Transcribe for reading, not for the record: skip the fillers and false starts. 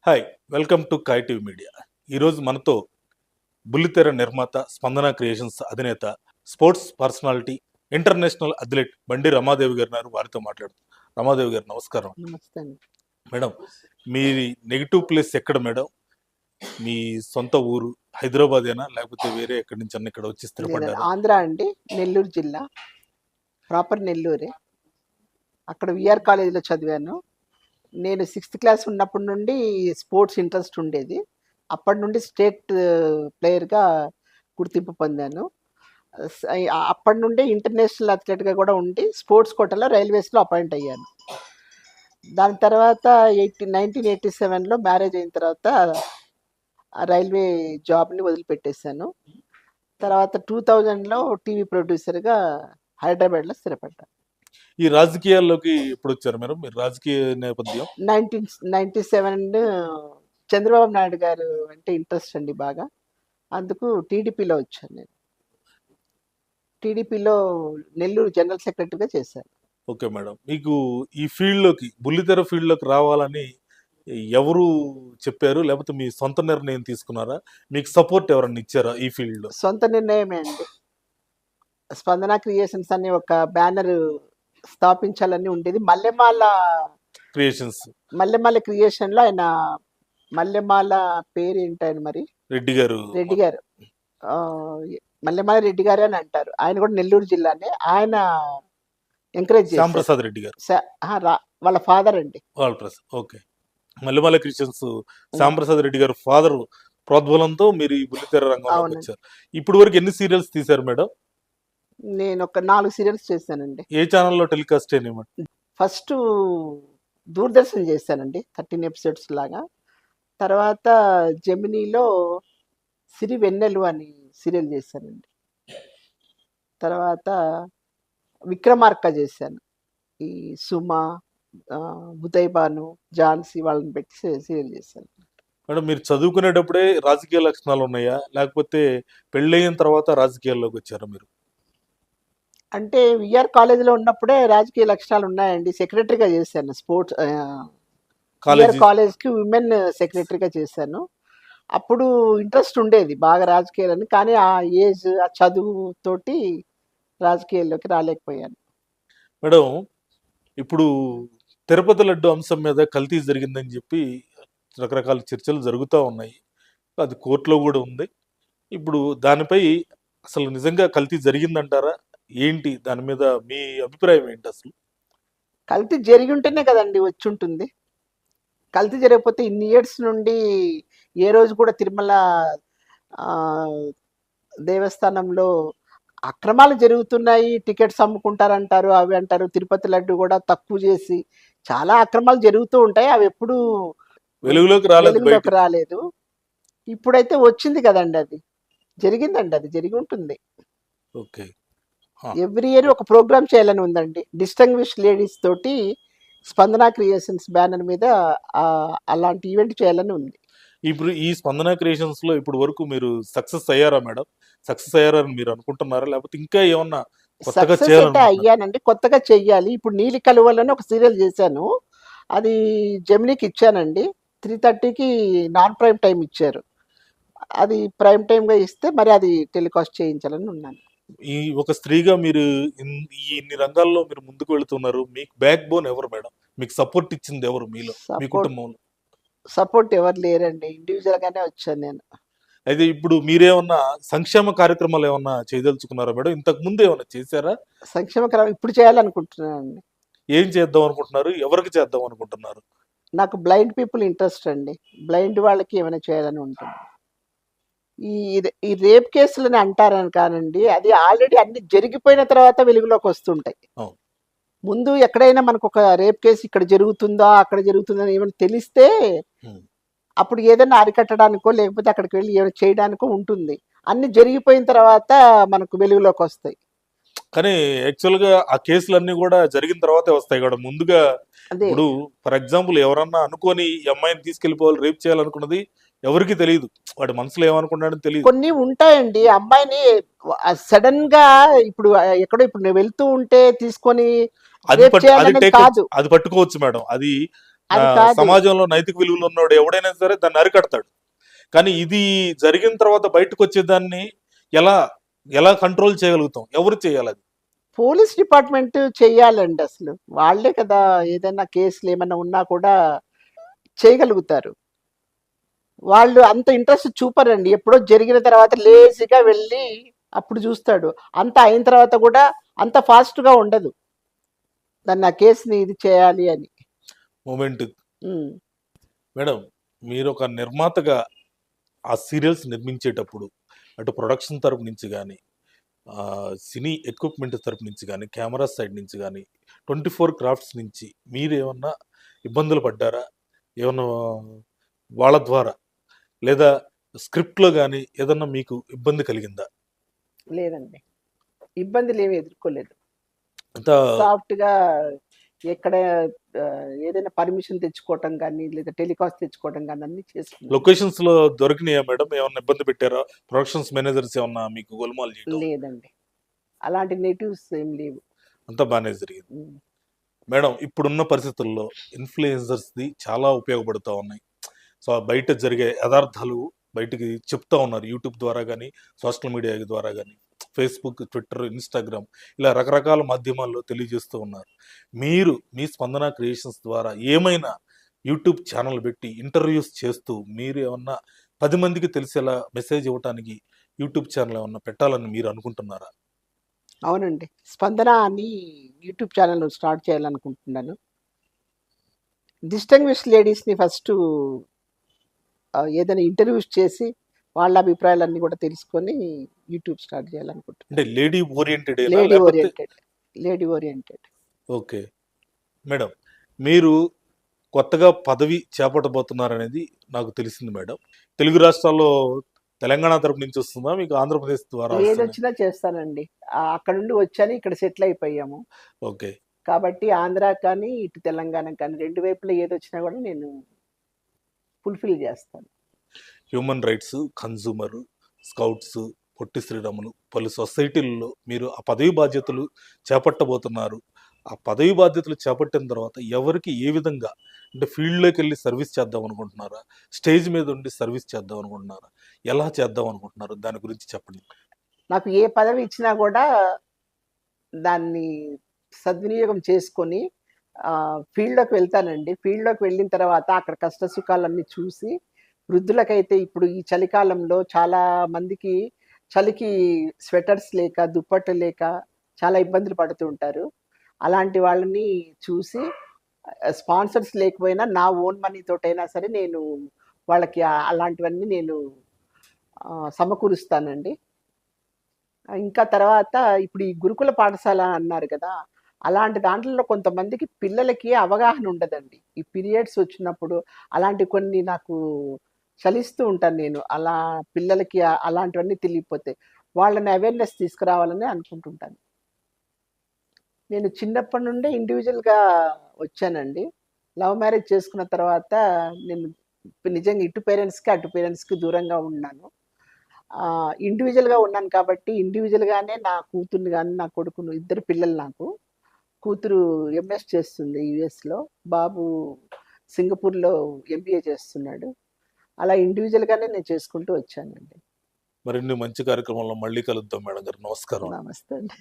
Hi welcome to Kai TV media. ఈరోజు మనతో బుల్లితెర నిర్మాత, స్పందన క్రియేషన్స్ అధినేత, స్పోర్ట్స్ పర్సనాలిటీ, ఇంటర్నేషనల్ అథ్లెట్ బండి రమాదేవి గారు ఉన్నారు. వారితో మాట్లాడుతాం. రమాదేవి గారు నమస్కారం. నమస్తే అండి. మేడం, మీ నెగిటివ్ ప్లేస్ ఎక్కడ మేడం? మీ సొంత ఊరు హైదరాబాదేనా లేకపోతే వేరే ఎక్కడి నుంచి అన్న ఇక్కడ వచ్చి లేదండి, స్థిరపడ్డారా? ఆంధ్ర అండి, నెల్లూరు జిల్లా, ప్రాపర్ నెల్లూరే. అక్కడ విఆర్ కాలేజీలో చదివాను. నేను 6th క్లాస్ ఉన్నప్పటి నుండి స్పోర్ట్స్ ఇంట్రెస్ట్ ఉండేది. అప్పటి నుండి స్టేట్ ప్లేయర్గా గుర్తింపు పొందాను. అప్పటి నుండి ఇంటర్నేషనల్ అథ్లెట్గా కూడా ఉండి స్పోర్ట్స్ కోటాలో రైల్వేస్లో అపాయింట్ అయ్యాను. దాని తర్వాత 1987లో మ్యారేజ్ అయిన తర్వాత ఆ రైల్వే జాబ్ని వదిలిపెట్టేశాను. తర్వాత 2000లో టీవీ ప్రొడ్యూసర్గా హైదరాబాద్లో స్థిరపడ్డాను. ఈ రాజకీయాల్లోకి ఎప్పుడు వచ్చారు మేడం? మీరు రాజకీయ నేపథ్యం 1997 చంద్రబాబు నాయుడు గారు అంటే ఇంట్రెస్ట్ అండి బాగా. అందుకు టీడీపీలో వచ్చాను. నేను టీడీపీలో నెల్లూరు జనరల్ సెక్రటరీగా చేశాను. ఓకే మేడం, మీకు ఈ ఫీల్డ్లోకి బుల్లితెర ఫీల్డ్లోకి రావాలని ఎవరు చెప్పారు, లేకపోతే మీ సొంత నిర్ణయం తీసుకున్నారా? మీకు సపోర్ట్ ఎవరన్నా ఇచ్చారా ఈ ఫీల్డ్లో? సొంత నిర్ణయమే అండి. స్పందన క్రియేషన్స్ అనే ఒక బ్యానర్ స్థాపించాలని ఉండేది. మల్లెమాల క్రియేషన్లో ఆయన మల్లెమాల పేరు ఏంటి ఆయన మరి? రెడ్డి గారు ఆ, మల్లెమాల రెడ్డి గారు అని అంటారు. ఆయన కూడా నెల్లూరు జిల్లానే. ఆయన ఎంకరేజ్ చేశారు. శ్యాంప్రసాద్ రెడ్డి గారు వాళ్ళ ఫాదర్ అండి. ఓకే. మల్లెమాల క్రిస్టియన్స్ శ్యాంప్రసాద్ రెడ్డి గారు ఫాదర్ ప్రోద్బలంతో మీరు ఈ బుల్లితెర రంగంలోకి వచ్చారు. ఇప్పుడు వరకు ఎన్ని సీరియల్స్ తీశారు మేడం? నేను ఒక 4 సీరియల్స్ చేశానండి. ఏ ఛానల్లో టెలికాస్ట్ అయినాయి? ఫస్ట్ దూరదర్శన్ చేశానండి, 13 ఎపిసోడ్స్ లాగా. తర్వాత జెమినీలో సిరి వెన్నెలు అని సీరియల్ చేశానండి. తర్వాత విక్రమార్క చేశాను. ఈ సుమ, ఉదయ్ భాను, ఝాన్సీ వాళ్ళని పెట్టి సీరియల్ చేశాను. మేడం, మీరు చదువుకునేటప్పుడే రాజకీయ లక్షణాలు ఉన్నాయా, లేకపోతే పెళ్ళయిన తర్వాత రాజకీయాల్లోకి వచ్చారా మీరు? అంటే విఆర్ కాలేజీలో ఉన్నప్పుడే రాజకీయ లక్షణాలు ఉన్నాయండి. సెక్రటరీగా చేశాను. స్పోర్ట్స్ కాలేజ్కి విమెన్ సెక్రటరీగా చేశాను. అప్పుడు ఇంట్రెస్ట్ ఉండేది బాగా రాజకీయాలని, కానీ ఆ ఏజ్, ఆ చదువు తోటి రాజకీయాల్లోకి రాలేకపోయాను. మేడం, ఇప్పుడు తిరుపతి లడ్డు అంశం మీద కల్తీ జరిగిందని చెప్పి రకరకాల చర్చలు జరుగుతూ ఉన్నాయి. అది కోర్టులో కూడా ఉంది. ఇప్పుడు దానిపై అసలు నిజంగా కల్తీ జరిగిందంటారా? ఏంటి దాని మీద మీ అభిప్రాయం ఏంటి? అసలు కల్తీ జరిగి ఉంటేనే కదండి వచ్చి ఉంటుంది. కల్తీ జరిగిపోతే ఇన్ని ఇయర్స్ నుండి ఏ రోజు కూడా తిరుమల దేవస్థానంలో అక్రమాలు జరుగుతున్నాయి, టికెట్స్ అమ్ముకుంటారంటారు, అవి అంటారు. తిరుపతి లడ్డు కూడా తక్కువ చేసి చాలా అక్రమాలు జరుగుతూ ఉంటాయి. అవి ఎప్పుడు వెలుగులోకి రాలేదు. ఇప్పుడైతే వచ్చింది కదండి, అది జరిగిందండి, అది జరిగి ఉంటుంది. ఓకే. ఎవ్రీ ఇయర్ ఒక ప్రోగ్రామ్ చేయాలని ఉందండి. డిస్టింగ్విష్ లేడీస్ తోటి స్పందన క్రియేషన్స్ బ్యానర్ మీద అలాంటి ఈవెంట్ చేయాలని ఉంది. ఇప్పుడు ఈ స్పందన క్రియేషన్స్ లో ఇప్పుడు వరకు మీరు సక్సెస్ అయ్యారా మేడం? సక్సెస్ అయ్యారని మీరు అనుకుంటున్నారా, లేకపోతే ఇంకా ఏమన్నా కొత్తగా చేయాలంటే? అయ్యానండి, కొత్తగా చెయ్యాలి. ఇప్పుడు నీలి కలువలని ఒక సీరియల్ చేశాను. అది జెమినీకి ఇచ్చానండి. 3:30కి నాన్ ప్రైమ్ టైం ఇచ్చారు. అది ప్రైమ్ టైంగా ఇస్తే మరి అది టెలికాస్ట్ చేయించాలని ఉన్నాను. ఈ ఒక స్త్రీగా మీరు ఇన్ని రంగాల్లో మీరు ముందుకు వెళుతున్నారు. మీకు బ్యాక్ బోన్ ఎవరు మేడం? మీకు సపోర్ట్ ఇచ్చింది ఎవరు మీలో, మీ కుటుంబంలో? సపోర్ట్ ఎవరు లేరండి, ఇండివిజువల్ గానే వచ్చాను నేను. అయితే ఇప్పుడు మీరేమన్నా సంక్షేమ కార్యక్రమాలు ఏమన్నా చేయదలుచుకున్నారా మేడం? ఇంతకు ముందు ఏమన్నా చేశారా? సంక్షేమ కార్యక్రమం ఇప్పుడు చేయాలనుకుంటున్నానండి. ఏం చేద్దాం అనుకుంటున్నారు? ఎవరికి చేద్దాం అనుకుంటున్నారు? నాకు బ్లైండ్ పీపుల్ ఇంట్రెస్ట్ అండి. బ్లైండ్ వాళ్ళకి ఏమైనా చేయాలని ఉంటుంది. ఈ రేప్ కేసులని అంటారని కానండి, అది ఆల్రెడీ అన్ని జరిగిపోయిన తర్వాత వెలుగులోకి వస్తుంటాయి. ముందు ఎక్కడైనా మనకు ఒక రేప్ కేసు ఇక్కడ జరుగుతుందా, అక్కడ జరుగుతుందా ఏమైనా తెలిస్తే అప్పుడు ఏదైనా అరికట్టడానికో లేకపోతే అక్కడికి వెళ్ళి ఏమైనా చేయడానికో ఉంటుంది. అన్ని జరిగిపోయిన తర్వాత మనకు వెలుగులోకి వస్తాయి. కానీ యాక్చువల్ గా ఆ కేసులన్నీ కూడా జరిగిన తర్వాతే వస్తాయి కూడా. ముందుగా ఇప్పుడు ఫర్ ఎగ్జాంపుల్ ఎవరన్నా అనుకోని ఈ అమ్మాయిని తీసుకెళ్లిపోవాలి, రేప్ చేయాలనుకున్నది ఎవరికి తెలియదు, వాడి మనసులో ఏమనుకున్నాడని తెలియదు. కొన్ని ఉంటాయండి. అమ్మాయిని సడన్ గా ఇప్పుడు ఎక్కడో ఇప్పుడు నేను వెళ్తూ ఉంటే తీసుకొని అది పట్టుకోవచ్చు మేడం. అది అది కాదు. సమాజంలో నైతిక విలువలు ఉన్నవాడు ఎవడైనా సరే దాన్ని అరికడతాడు. కానీ ఇది జరిగిన తర్వాత బయటకు వచ్చేదాన్ని ఎలా ఎలా కంట్రోల్ చేయగలుగుతాం? ఎవరు చేయాలి అది? పోలీస్ డిపార్ట్మెంట్ చెయ్యాలండి అసలు. వాళ్ళే కదా ఏదైనా కేసులు ఏమైనా ఉన్నా కూడా చేయగలుగుతారు. వాళ్ళు అంత ఇంట్రెస్ట్ చూపరండి. ఎప్పుడో జరిగిన తర్వాత లేజీగా వెళ్ళి అప్పుడు చూస్తాడు. అంత అయిన తర్వాత కూడా అంత ఫాస్ట్‌గా ఉండదు. దాన్ని ఆ కేస్‌ని ఇది చేయాలి అని. మూమెంట్. హ్మ్. మేడం, మీరు ఒక నిర్మాతగా ఆ సీరియల్స్ నిర్మించేటప్పుడు అటు ప్రొడక్షన్ తరపు నుంచి కానీ, సినీ ఎక్విప్మెంట్ తరపు నుంచి కానీ, కెమెరా సైడ్ నుంచి కానీ, 24 క్రాఫ్ట్స్ నుంచి మీరేమన్నా ఇబ్బందులు పడ్డారా? ఏమన్నా వాళ్ళ ద్వారా, లేదా స్క్రిప్ట్లో కానీ ఏదన్నా మీకు ఇబ్బంది కలిగిందా? లేదండి. ఇబ్బందులేమి ఎదుర్కోలేదు. అంత సాఫ్ట్‌గా ఎక్కడ ఏదైనా పర్మిషన్ తెచ్చుకోవటం గానీ, లేదా టెలికాస్ట్ తెచ్చుకోవటం గానీ అన్నీ చేసుకున్నాను. లొకేషన్స్‌లో దొరికినాయా మేడం? ఏమన్నా ఇబ్బంది పెట్టారా? ప్రొడక్షన్స్ మేనేజర్స్ ఏమన్నా మీకు గోల్మాల్ చేయటం? లేదండి. అలాంటి నెగెటివ్స్ ఏం లేవు. అంతా బానే జరిగింది. హ్మ్. మేడం, ఇప్పుడున్న పరిస్థితుల్లో ఇన్‌ఫ్లుయెన్సర్స్‌ది చాలా ఉపయోగపడుతా ఉన్నాయి. సో, బయట జరిగే యథార్థాలు బయటికి చెప్తా ఉన్నారు. యూట్యూబ్ ద్వారా గానీ, సోషల్ మీడియా ద్వారా గానీ, ఫేస్‌బుక్, ట్విట్టర్, ఇన్‌స్టాగ్రామ్ ఇలా రకరకాల మాధ్యమాల్లో తెలియజేస్తూ ఉన్నారు. మీరు మీ స్పందన క్రియేషన్స్ ద్వారా ఏమైనా యూట్యూబ్ ఛానల్ పెట్టి ఇంటర్వ్యూస్ చేస్తూ మీరు ఏమన్నా 10 మందికి తెలిసేలా మెసేజ్ ఇవ్వటానికి యూట్యూబ్ ఛానల్ ఏమన్నా పెట్టాలని మీరు అనుకుంటున్నారా? అవునండి. 'స్పందన' అని యూట్యూబ్ ఛానెల్ స్టార్ట్ చేయాలనుకుంటున్నాను. డిస్టింగ్విష్డ్ లేడీస్‌ని ఫస్టు ఏదైనా ఇంటర్వ్యూస్ చేసి, వాళ్ళ అభిప్రాయాలన్నీ కూడా తెలుసుకొని యూట్యూబ్ స్టార్ట్ చేయాలనుకుంటున్నాను. అంటే లేడీ ఓరియెంటెడేనా? లేడీ లేకపోతే oriented. Lady oriented. Okay. Madam, మీరు కొత్తగా పదవి చేపట్టబోతున్నారనేది నాకు తెలిసింది మేడం. తెలుగు రాష్ట్రాల్లో తెలంగాణ తరపు నుంచి వస్తుందా? మీకు ఆంధ్రప్రదేశ్ ద్వారా వస్తుందా? ఏదొచ్చినా చేస్తానండి. అక్కడ నుండి వచ్చాను. ఇక్కడ సెటిల్ అయిపోయాము. ఓకే. కాబట్టి ఆంధ్ర కానీ, ఇటు తెలంగాణ కానీ 2 వైపులా ఏదొచ్చినా కూడా నేను ఫుల్‌ఫిల్ చేస్తాను. Human rights, consumer, scouts, Potti Sriramulu పలు సొసైటీల్లో మీరు ఆ పదవి బాధ్యతలు చేపట్టబోతున్నారు. ఆ పదవి బాధ్యతలు చేపట్టిన తర్వాత ఎవరికి ఏ విధంగా అంటే ఫీల్డ్‌లోకి వెళ్లి సర్వీస్ చేద్దాం అనుకుంటున్నారా? స్టేజ్ మీద ఉండి సర్వీస్ చేద్దాం అనుకుంటున్నారా? ఎలా చేద్దాం అనుకుంటున్నారు? దాని గురించి చెప్పండి. నాకు ఏ పదవి ఇచ్చినా కూడా దాన్ని సద్వినియోగం చేసుకొని ఫీల్డ్‌లోకి వెళ్తానండి. ఫీల్డ్‌లోకి వెళ్ళిన తర్వాత అక్కడ కష్ట సుఖాలన్నీ చూసి, వృద్ధులకైతే ఇప్పుడు ఈ చలికాలంలో చాలా మందికి చలికి స్వెటర్స్ లేక, దుప్పట్లు లేక చాలా ఇబ్బందులు పడుతూ ఉంటారు. అలాంటి వాళ్ళని చూసి స్పాన్సర్స్ లేకపోయినా నా ఓన్ మనీ తోటైనా సరే నేను వాళ్ళకి అలాంటివన్నీ నేను సమకూరుస్తానండి. ఇంకా తర్వాత ఇప్పుడు ఈ గురుకుల పాఠశాల అన్నారు కదా! అలాంటి దాంట్లలో కొంతమందికి పిల్లలకి అవగాహన ఉండదండి. ఈ పీరియడ్స్ వచ్చినప్పుడు అలాంటి కొన్ని నాకు చలిస్తూ ఉంటాను నేను. అలా పిల్లలకి అలాంటివన్నీ తెలియకపోతే. వాళ్ళని అవేర్‌నెస్ తీసుకురావాలని అనుకుంటుంటాను. నేను చిన్నప్పటి నుండే ఇండివిడ్యువల్‌గా వచ్చానండి. లవ్ మ్యారేజ్ చేసుకున్న తర్వాత నేను నిజంగా ఇటు పేరెంట్స్‌కి, అటు పేరెంట్స్‌కి దూరంగా ఉన్నాను. ఇండివిడ్యువల్‌గా ఉన్నాను కాబట్టి ఇండివిడ్యువల్‌గానే నా కూతుర్ని గాని, నా కొడుకును ఇద్దరు పిల్లలు నాకు. కూతురు ఎంఎస్ చేస్తుంది యూఎస్‌లో. బాబు సింగపూర్‌లో ఎంబీఏ చేస్తున్నాడు. అలా ఇండివిడ్యువల్‌గానే నేను చేసుకుంటూ వచ్చానండి. మరిన్ని మంచి కార్యక్రమాల్లో మళ్ళీ కలుద్దాం మేడం గారు. నమస్కారం. నమస్తే అండి.